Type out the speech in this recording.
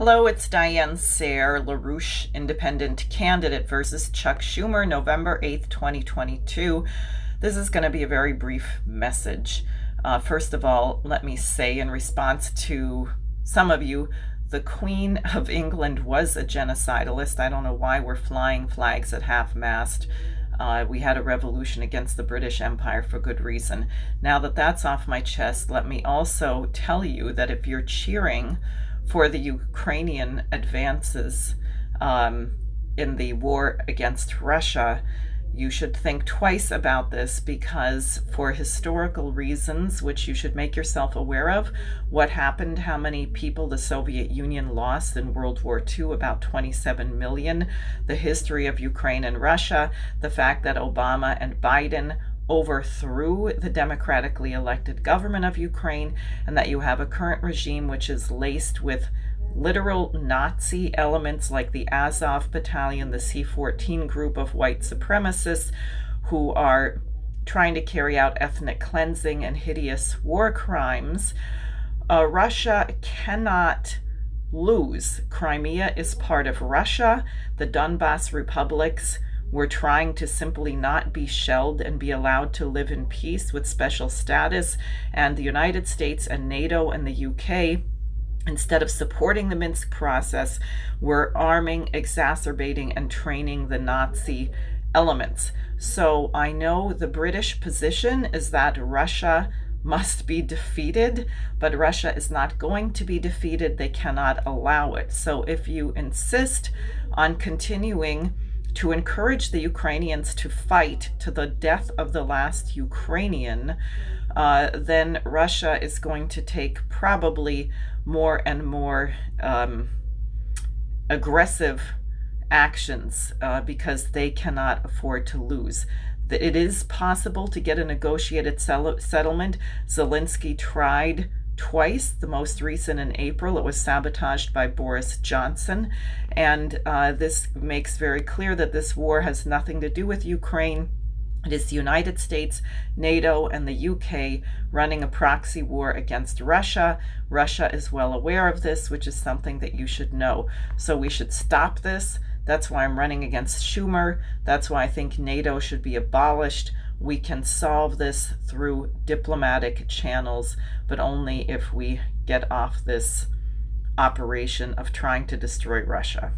Hello, it's Diane Sayre, LaRouche Independent Candidate versus Chuck Schumer, November 8th, 2022. This is going to be a very brief message. First of all, let me say in response to some of you, the Queen of England was a genocidalist. I don't know why we're flying flags at half-mast. We had a revolution against the British Empire for good reason. Now that that's off my chest, let me also tell you that if you're cheering for the Ukrainian advances in the war against Russia, you should think twice about this, because for historical reasons, which you should make yourself aware of, what happened, how many people the Soviet Union lost in World War II, about 27 million, the history of Ukraine and Russia, the fact that Obama and Biden overthrew the democratically elected government of Ukraine, and that you have a current regime which is laced with literal Nazi elements like the Azov Battalion, the C-14 group of white supremacists who are trying to carry out ethnic cleansing and hideous war crimes. Russia cannot lose. Crimea is part of Russia. The Donbas republics were trying to simply not be shelled and be allowed to live in peace with special status, and the United States and NATO and the UK, instead of supporting the Minsk process, were arming, exacerbating, and training the Nazi elements. So I know the British position is that Russia must be defeated, but Russia is not going to be defeated. They cannot allow it. So if you insist on continuing to encourage the Ukrainians to fight to the death of the last Ukrainian, then Russia is going to take probably more and more aggressive actions because they cannot afford to lose. It is possible to get a negotiated settlement. Zelensky tried twice, the most recent in April. It was sabotaged by Boris Johnson, and this makes very clear that this war has nothing to do with Ukraine. It is the United States, NATO, and the UK running a proxy war against Russia. Russia is well aware of this, which is something that you should know. So we should stop this. That's why I'm running against Schumer. That's why I think NATO should be abolished. We can solve this through diplomatic channels, but only if we get off this operation of trying to destroy Russia.